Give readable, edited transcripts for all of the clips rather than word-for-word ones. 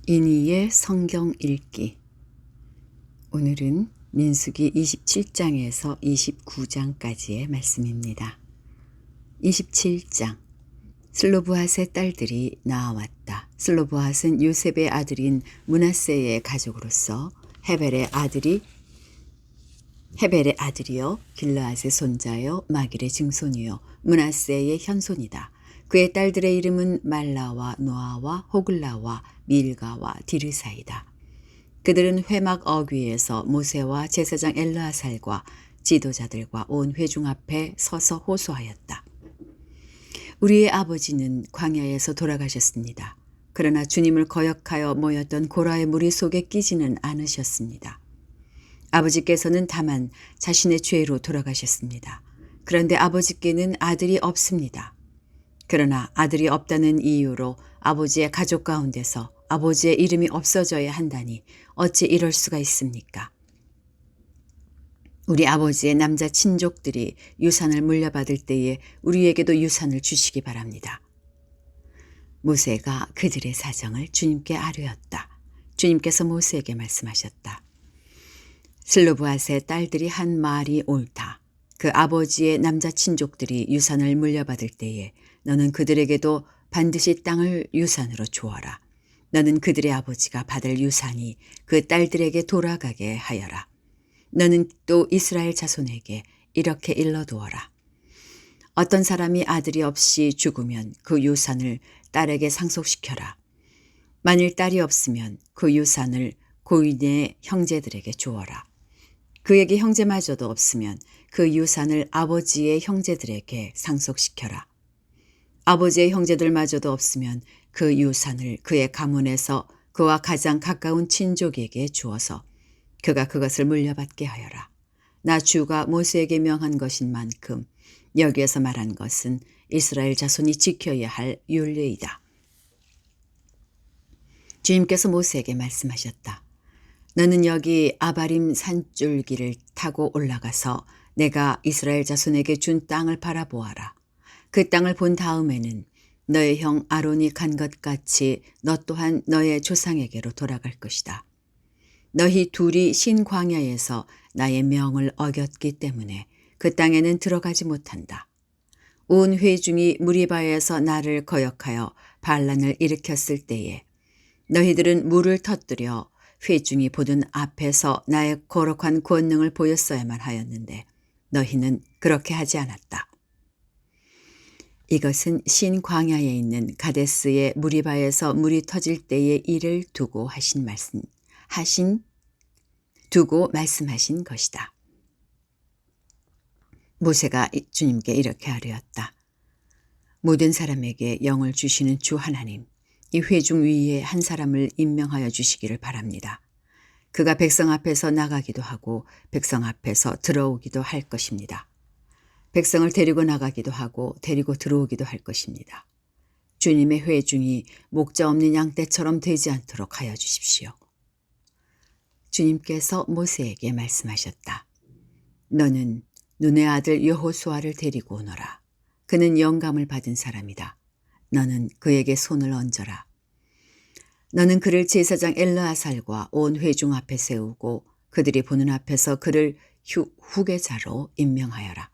이니의 성경 읽기. 오늘은 민수기 27장에서 29장까지의 말씀입니다. 27장. 슬로브핫의 딸들이 나아왔다. 슬로브핫은 요셉의 아들인 므낫세의 가족으로서 헤벨의 아들이요 길르앗의 손자요 마길의 증손이요 므낫세의 현손이다. 그의 딸들의 이름은 말라와 노아와 호글라와 밀가와 디르사이다. 그들은 회막 어귀에서 모세와 제사장 엘르아살과 지도자들과 온 회중 앞에 서서 호소하였다. 우리의 아버지는 광야에서 돌아가셨습니다. 그러나 주님을 거역하여 모였던 고라의 무리 속에 끼지는 않으셨습니다. 아버지께서는 다만 자신의 죄로 돌아가셨습니다. 그런데 아버지께는 아들이 없습니다. 그러나 아들이 없다는 이유로 아버지의 가족 가운데서 아버지의 이름이 없어져야 한다니 어찌 이럴 수가 있습니까? 우리 아버지의 남자 친족들이 유산을 물려받을 때에 우리에게도 유산을 주시기 바랍니다. 모세가 그들의 사정을 주님께 아뢰었다. 주님께서 모세에게 말씀하셨다. 슬로브핫의 딸들이 한 말이 옳다. 그 아버지의 남자 친족들이 유산을 물려받을 때에 너는 그들에게도 반드시 땅을 유산으로 주어라. 너는 그들의 아버지가 받을 유산이 그 딸들에게 돌아가게 하여라. 너는 또 이스라엘 자손에게 이렇게 일러두어라. 어떤 사람이 아들이 없이 죽으면 그 유산을 딸에게 상속시켜라. 만일 딸이 없으면 그 유산을 고인의 형제들에게 주어라. 그에게 형제마저도 없으면 그 유산을 아버지의 형제들에게 상속시켜라. 아버지의 형제들마저도 없으면 그 유산을 그의 가문에서 그와 가장 가까운 친족에게 주어서 그가 그것을 물려받게 하여라. 나 주가 모세에게 명한 것인 만큼 여기에서 말한 것은 이스라엘 자손이 지켜야 할 율례이다. 주님께서 모세에게 말씀하셨다. 너는 여기 아바림 산줄기를 타고 올라가서 내가 이스라엘 자손에게 준 땅을 바라보아라. 그 땅을 본 다음에는 너의 형 아론이 간 것 같이 너 또한 너의 조상에게로 돌아갈 것이다. 너희 둘이 신광야에서 나의 명을 어겼기 때문에 그 땅에는 들어가지 못한다. 온 회중이 무리바에서 나를 거역하여 반란을 일으켰을 때에 너희들은 물을 터뜨려 회중이 보던 앞에서 나의 거룩한 권능을 보였어야만 하였는데 너희는 그렇게 하지 않았다. 이것은 신광야에 있는 가데스의 무리바에서 물이 터질 때의 일을 두고 말씀하신 것이다. 모세가 주님께 이렇게 아뢰었다. 모든 사람에게 영을 주시는 주 하나님, 이 회중 위에 한 사람을 임명하여 주시기를 바랍니다. 그가 백성 앞에서 나가기도 하고 백성 앞에서 들어오기도 할 것입니다. 백성을 데리고 나가기도 하고 데리고 들어오기도 할 것입니다. 주님의 회중이 목자 없는 양떼처럼 되지 않도록 하여 주십시오. 주님께서 모세에게 말씀하셨다. 너는 눈의 아들 여호수아를 데리고 오너라. 그는 영감을 받은 사람이다. 너는 그에게 손을 얹어라. 너는 그를 제사장 엘르아살과 온 회중 앞에 세우고 그들이 보는 앞에서 그를 후계자로 임명하여라.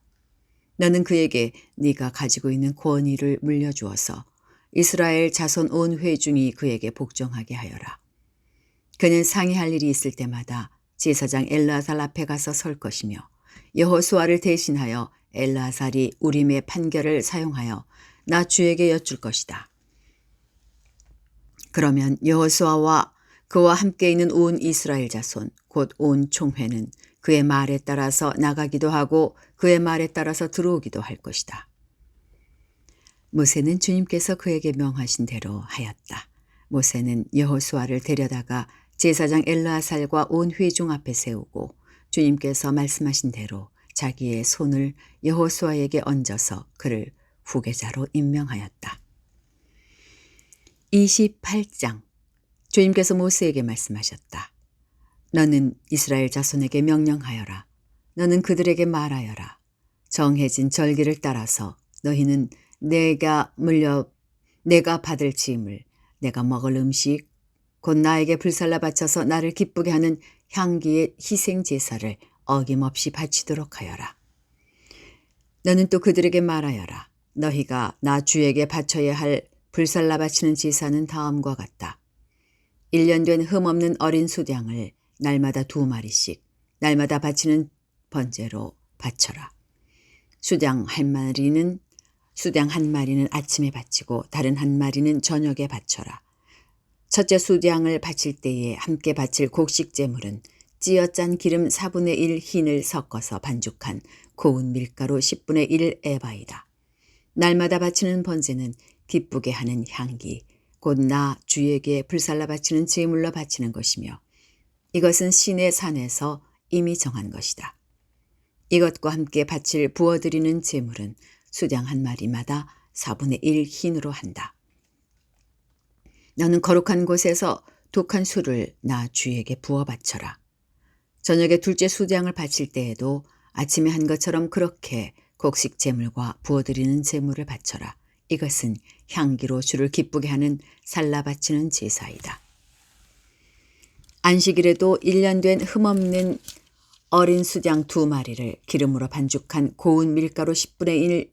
너는 그에게 네가 가지고 있는 권위를 물려주어서 이스라엘 자손 온 회중이 그에게 복종하게 하여라. 그는 상의할 일이 있을 때마다 제사장 엘르아살 앞에 가서 설 것이며 여호수아를 대신하여 엘르아살이 우림의 판결을 사용하여 나 주에게 여쭐 것이다. 그러면 여호수아와 그와 함께 있는 온 이스라엘 자손 곧 온 총회는 그의 말에 따라서 나가기도 하고 그의 말에 따라서 들어오기도 할 것이다. 모세는 주님께서 그에게 명하신 대로 하였다. 모세는 여호수아를 데려다가 제사장 엘르아살과 온 회중 앞에 세우고 주님께서 말씀하신 대로 자기의 손을 여호수아에게 얹어서 그를 후계자로 임명하였다. 28장. 주님께서 모세에게 말씀하셨다. 너는 이스라엘 자손에게 명령하여라. 너는 그들에게 말하여라. 정해진 절기를 따라서 너희는 내가 받을 짐을, 내가 먹을 음식, 곧 나에게 불살라 바쳐서 나를 기쁘게 하는 향기의 희생 제사를 어김없이 바치도록 하여라. 너는 또 그들에게 말하여라. 너희가 나 주에게 바쳐야 할 불살라 바치는 제사는 다음과 같다. 1년 된 흠없는 어린 수량을 날마다 2마리씩 날마다 바치는 번제로 바쳐라. 수량 한 마리는 아침에 바치고 다른 한 마리는 저녁에 바쳐라. 첫째 수량을 바칠 때에 함께 바칠 곡식 제물은 찌어 짠 기름 4분의 1 흰을 섞어서 반죽한 고운 밀가루 10분의 1 에바이다. 날마다 바치는 번제는 기쁘게 하는 향기, 곧 나 주에게 불살라 바치는 제물로 바치는 것이며 이것은 신의 산에서 이미 정한 것이다. 이것과 함께 바칠 부어드리는 제물은 수량 한 마리마다 4분의 1 흰으로 한다. 너는 거룩한 곳에서 독한 술을 나 주에게 부어 바쳐라. 저녁에 둘째 수량을 바칠 때에도 아침에 한 것처럼 그렇게 곡식 제물과 부어드리는 제물을 바쳐라. 이것은 향기로 주를 기쁘게 하는 살라 바치는 제사이다. 안식일에도 1년 된 흠없는 어린 수장 2마리를 기름으로 반죽한 고운 밀가루 10분의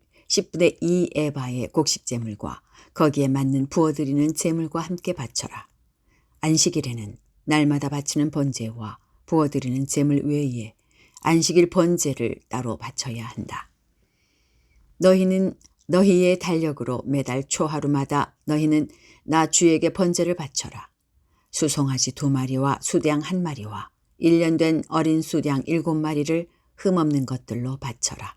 2 에바의 곡식 제물과 거기에 맞는 부어드리는 제물과 함께 바쳐라. 안식일에는 날마다 바치는 번제와 부어드리는 제물 외에 안식일 번제를 따로 바쳐야 한다. 너희의 달력으로 매달 초하루마다 너희는 나 주에게 번제를 바쳐라. 수송아지 2마리와 수량 1마리와 1년 된 어린 수량 7마리를 흠없는 것들로 바쳐라.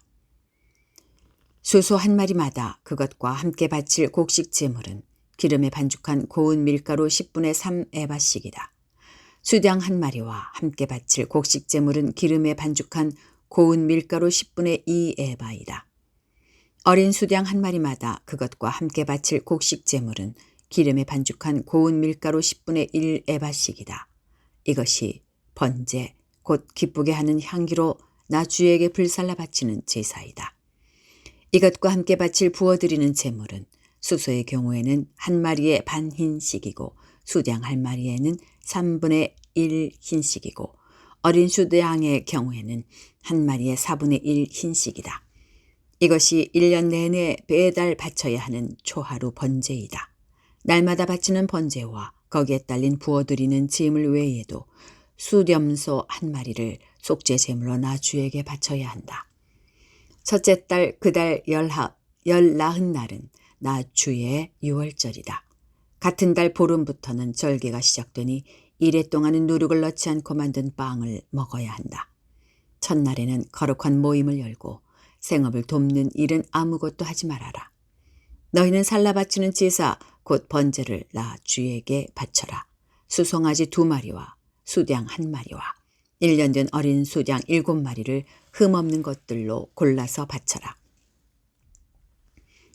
수소 1마리마다 그것과 함께 바칠 곡식 제물은 기름에 반죽한 고운 밀가루 10분의 3 에바씩이다. 수량 1마리와 함께 바칠 곡식 제물은 기름에 반죽한 고운 밀가루 10분의 2 에바이다. 어린 수량 1마리마다 그것과 함께 바칠 곡식 제물은 기름에 반죽한 고운 밀가루 10분의 1 에바씩이다. 이것이 번제, 곧 기쁘게 하는 향기로 나 주에게 불살라 바치는 제사이다. 이것과 함께 바칠 부어드리는 제물은 수소의 경우에는 1마리에 반 흰씩이고 수량 1마리에는 3분의 1 흰씩이고 어린 수량의 경우에는 1마리에 4분의 1 흰씩이다. 이것이 1년 내내 매달 바쳐야 하는 초하루 번제이다. 날마다 바치는 번제와 거기에 딸린 부어드리는 제물 외에도 수렴소 1마리를 속죄 제물로 나 주에게 바쳐야 한다. 첫째 달 그달 열나흔 날은 나 주의 유월절이다. 같은 달 보름부터는 절기가 시작되니 이래 동안은 누룩을 넣지 않고 만든 빵을 먹어야 한다. 첫날에는 거룩한 모임을 열고 생업을 돕는 일은 아무것도 하지 말아라. 너희는 살라 바치는 제사 곧 번제를 나 주에게 바쳐라. 수송아지 2마리와 수량 1마리와 1년 된 어린 수량 7마리를 흠없는 것들로 골라서 바쳐라.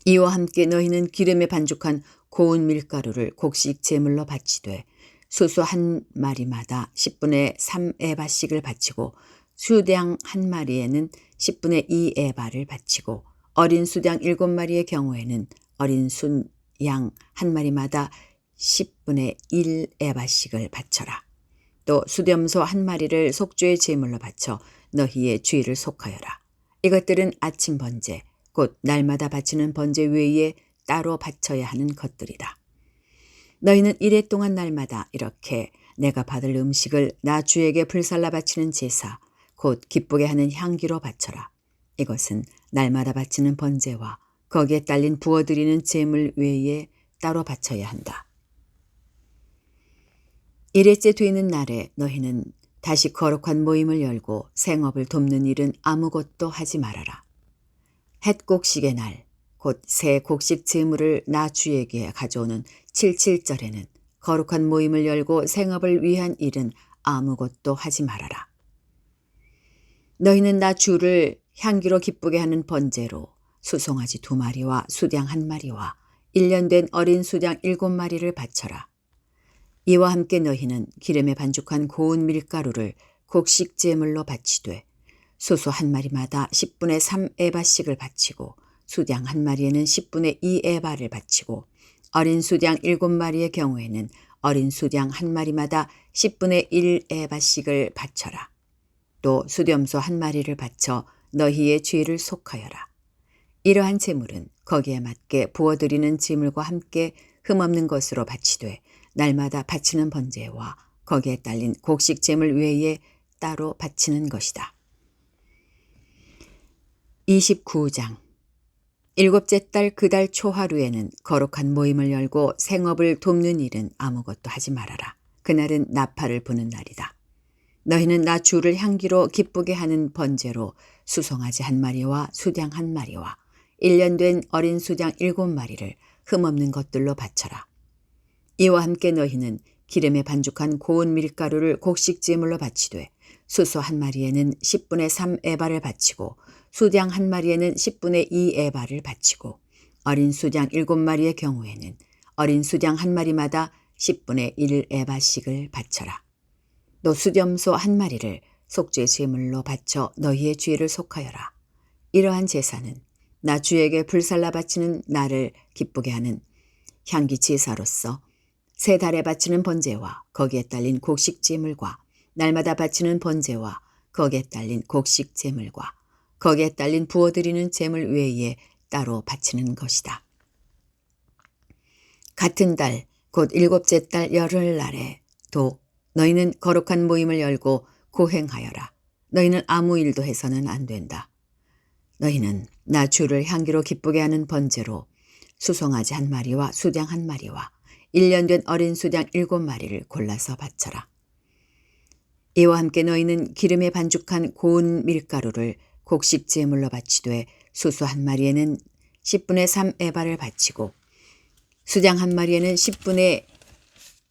이와 함께 너희는 기름에 반죽한 고운 밀가루를 곡식 제물로 바치되 수소 1마리마다 10분의 3 에바씩을 바치고 수량 1마리에는 10분의 2 에바를 바치고 어린 수량 7마리의 경우에는 어린 순양 1마리마다 10분의 1 에바씩을 바쳐라. 또 수렴소 1마리를 속죄의 제물로 바쳐 너희의 주일을 속하여라. 이것들은 아침 번제, 곧 날마다 바치는 번제 외에 따로 바쳐야 하는 것들이다. 너희는 이래 동안 날마다 이렇게 내가 받을 음식을 나 주에게 불살라 바치는 제사, 곧 기쁘게 하는 향기로 바쳐라. 이것은 날마다 바치는 번제와 거기에 딸린 부어드리는 제물 외에 따로 바쳐야 한다. 일회째 되는 날에 너희는 다시 거룩한 모임을 열고 생업을 돕는 일은 아무것도 하지 말아라. 햇곡식의 날, 곧 새 곡식 제물을 나 주에게 가져오는 77절에는 거룩한 모임을 열고 생업을 위한 일은 아무것도 하지 말아라. 너희는 나 주를 향기로 기쁘게 하는 번제로 수송아지 2마리와 수량 1마리와 1년 된 어린 수량 7마리를 바쳐라. 이와 함께 너희는 기름에 반죽한 고운 밀가루를 곡식 제물로 바치되 소소 1마리마다 10분의 3 에바씩을 바치고 수량 1마리에는 10분의 2 에바를 바치고 어린 수량 7마리의 경우에는 어린 수양 한 마리마다 10분의 1 에바씩을 바쳐라. 또 수렴소 한 마리를 바쳐 너희의 죄를 속하여라. 이러한 제물은 거기에 맞게 부어드리는 제물과 함께 흠없는 것으로 바치되 날마다 바치는 번제와 거기에 딸린 곡식 제물 외에 따로 바치는 것이다. 29장 일곱째 달 그 달 초하루에는 거룩한 모임을 열고 생업을 돕는 일은 아무것도 하지 말아라. 그날은 나팔을 부는 날이다. 너희는 나 주를 향기로 기쁘게 하는 번제로 수송아지 한 마리와 수양 한 마리와 1년 된 어린 수양 7마리를 흠없는 것들로 바쳐라. 이와 함께 너희는 기름에 반죽한 고운 밀가루를 곡식 제물로 바치되 수소 한 마리에는 10분의 3 에바를 바치고 수양 한 마리에는 10분의 2 에바를 바치고 어린 수양 7마리의 경우에는 어린 수양 한 마리마다 10분의 1 에바씩을 바쳐라. 또 수렴소 한 마리를 속죄 제물로 바쳐 너희의 죄를 속하여라. 이러한 제사는 나 주에게 불살라 바치는 나를 기쁘게 하는 향기 제사로서 세 달에 바치는 번제와 거기에 딸린 곡식 제물과 날마다 바치는 번제와 거기에 딸린 곡식 제물과 거기에 딸린 부어드리는 제물 외에 따로 바치는 것이다. 같은 달 곧 일곱째 달 열흘날에 또 너희는 거룩한 모임을 열고 고행하여라. 너희는 아무 일도 해서는 안 된다. 너희는 나 주를 향기로 기쁘게 하는 번제로 수송아지 한 마리와 수양 한 마리와 1년 된 어린 수양 7마리를 골라서 바쳐라. 이와 함께 너희는 기름에 반죽한 고운 밀가루를 곡식 제물로 바치되 수소 한 마리에는 10분의 3 에바를 바치고 수양 한 마리에는 10분의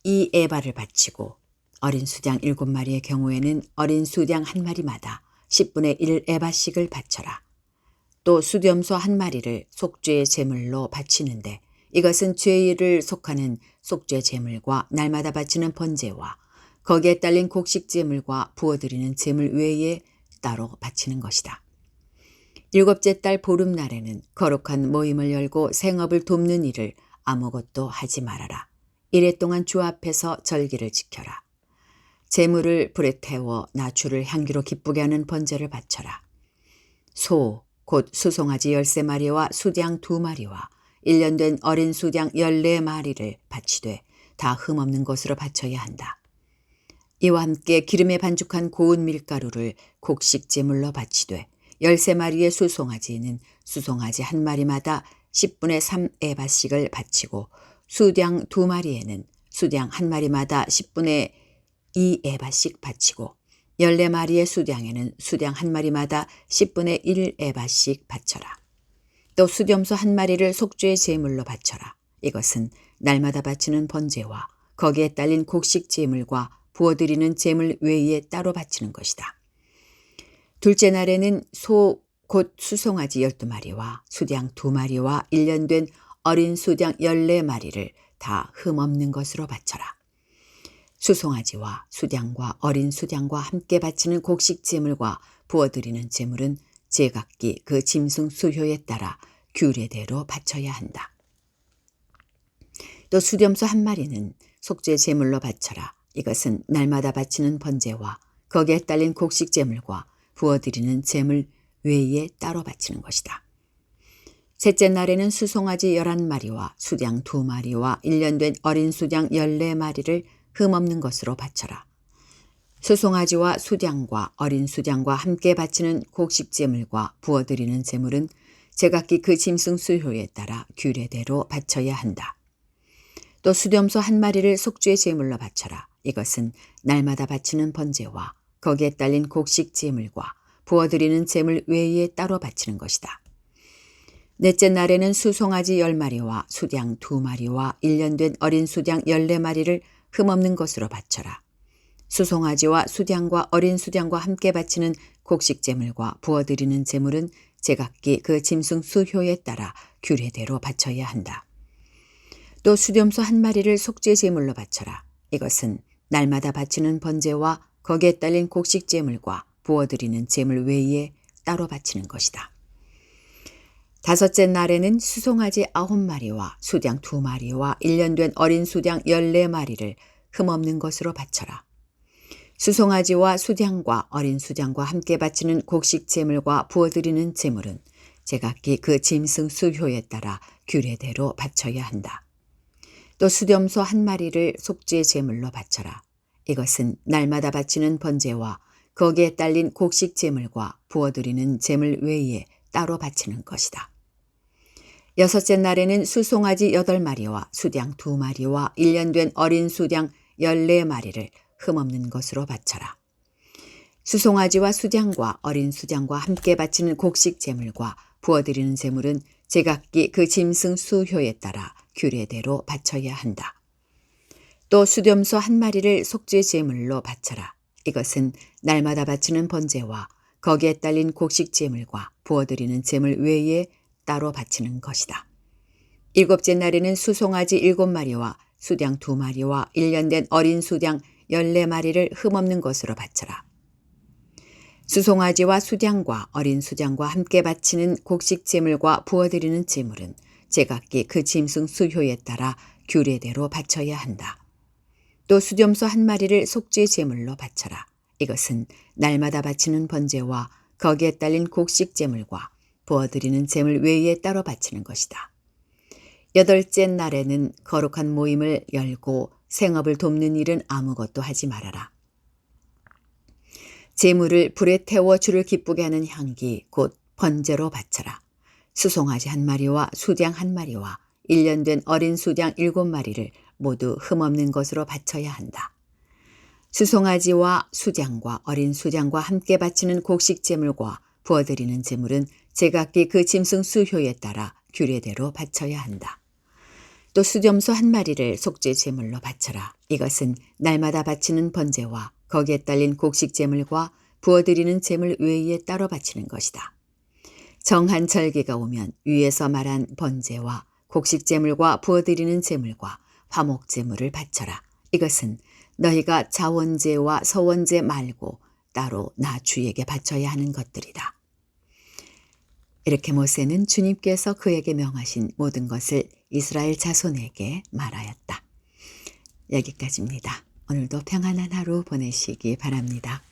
2 에바를 바치고 어린 수양 7마리의 경우에는 어린 수양 한 마리마다 10분의 1 에바씩을 바쳐라. 또 수렴소 한 마리를 속죄의 제물로 바치는데 이것은 죄를 속하는 속죄 제물과 날마다 바치는 번제와 거기에 딸린 곡식 제물과 부어드리는 제물 외에 따로 바치는 것이다. 일곱째 달 보름날에는 거룩한 모임을 열고 생업을 돕는 일을 아무것도 하지 말아라. 이래 동안 주 앞에서 절기를 지켜라. 제물을 불에 태워 나 주를 향기로 기쁘게 하는 번제를 바쳐라. 소, 곧 수송아지 13마리와 수양 2마리와 1년 된 어린 수양 14마리를 바치되 다 흠없는 것으로 바쳐야 한다. 이와 함께 기름에 반죽한 고운 밀가루를 곡식 제물로 바치되 13마리의 수송아지는 수송아지 한 마리마다 10분의 3 에바씩을 바치고 수양 2마리에는 수양 한 마리마다 10분의 2 에바씩 바치고 14마리의 수양에는 수양 한 마리마다 10분의 1 에바씩 바쳐라. 또 수렴소 한 마리를 속죄의 제물로 바쳐라. 이것은 날마다 바치는 번제와 거기에 딸린 곡식 제물과 부어드리는 제물 외에 따로 바치는 것이다. 둘째 날에는 소 곧 수송아지 12마리와 수양 2마리와 1년 된 어린 수양 14마리를 다 흠없는 것으로 바쳐라. 수송아지와 수양과 어린 수양과 함께 바치는 곡식 제물과 부어드리는 제물은 제각기 그 짐승 수효에 따라 규례대로 바쳐야 한다. 또 수렴소 한 마리는 속죄 제물로 바쳐라. 이것은 날마다 바치는 번제와 거기에 딸린 곡식 제물과 부어드리는 제물 외에 따로 바치는 것이다. 셋째 날에는 수송아지 11마리와 수양 2마리와 1년 된 어린 수양 14마리를 흠없는 것으로 바쳐라. 수송아지와 수양과 어린 수양과 함께 바치는 곡식 제물과 부어드리는 제물은 제각기 그 짐승 수효에 따라 규례대로 바쳐야 한다. 또 수렴소 한 마리를 속죄 제물로 바쳐라. 이것은 날마다 바치는 번제와 거기에 딸린 곡식 제물과 부어드리는 제물 외에 따로 바치는 것이다. 넷째 날에는 수송아지 10마리와 수양 2마리와 1년 된 어린 수양 14마리를 흠없는 것으로 바쳐라. 수송아지와 수양과 어린 수양과 함께 바치는 곡식 제물과 부어드리는 제물은 제각기 그 짐승 수효에 따라 규례대로 바쳐야 한다. 또 수렴소 한 마리를 속죄 제물로 바쳐라. 이것은 날마다 바치는 번제와 거기에 딸린 곡식 제물과 부어드리는 제물 외에 따로 바치는 것이다. 다섯째 날에는 수송아지 9마리와 수장 2마리와 1년 된 어린 수장 14마리를 흠없는 것으로 바쳐라. 수송아지와 수장과 어린 수장과 함께 바치는 곡식 제물과 부어드리는 제물은 제각기 그 짐승 수효에 따라 규례대로 바쳐야 한다. 또 수렴소 1마리를 속죄 제물로 바쳐라. 이것은 날마다 바치는 번제와 거기에 딸린 곡식 제물과 부어드리는 제물 외에 따로 바치는 것이다. 여섯째 날에는 수송아지 8마리와 수장 2마리와 1년 된 어린 수장 14마리를 흠없는 것으로 바쳐라. 수송아지와 수장과 어린 수장과 함께 바치는 곡식 제물과 부어드리는 제물은 제각기 그 짐승 수효에 따라 규례대로 바쳐야 한다. 또 수렴소 1마리를 속죄 제물로 바쳐라. 이것은 날마다 바치는 번제와 거기에 딸린 곡식 제물과 부어드리는 제물 외에 따로 바치는 것이다. 일곱째 날에는 수송아지 7마리와 수장 2마리와 1년 된 어린 수장 14마리를 흠없는 것으로 바쳐라. 수송아지와 수장과 어린 수장과 함께 바치는 곡식 제물과 부어드리는 제물은 제각기 그 짐승 수효에 따라 규례대로 바쳐야 한다. 또 수렴소 1마리를 속죄 제물로 바쳐라. 이것은 날마다 바치는 번제와 거기에 딸린 곡식 제물과 부어드리는 제물 외에 따로 바치는 것이다. 여덟째 날에는 거룩한 모임을 열고 생업을 돕는 일은 아무것도 하지 말아라. 제물을 불에 태워 주를 기쁘게 하는 향기 곧 번제로 바쳐라. 수송아지 1마리와 수장 1마리와 1년 된 어린 수장 7마리를 모두 흠없는 것으로 바쳐야 한다. 수송아지와 수장과 어린 수장과 함께 바치는 곡식 제물과 부어드리는 제물은 제각기 그 짐승 수효에 따라 규례대로 바쳐야 한다. 또 수렴소 1마리를 속죄 제물로 바쳐라. 이것은 날마다 바치는 번제와 거기에 딸린 곡식 제물과 부어드리는 제물 외에 따로 바치는 것이다. 정한 절기가 오면 위에서 말한 번제와 곡식 제물과 부어드리는 제물과 화목 제물을 바쳐라. 이것은 너희가 자원제와 서원제 말고 따로 나 주에게 바쳐야 하는 것들이다. 이렇게 모세는 주님께서 그에게 명하신 모든 것을 이스라엘 자손에게 말하였다. 여기까지입니다. 오늘도 평안한 하루 보내시기 바랍니다.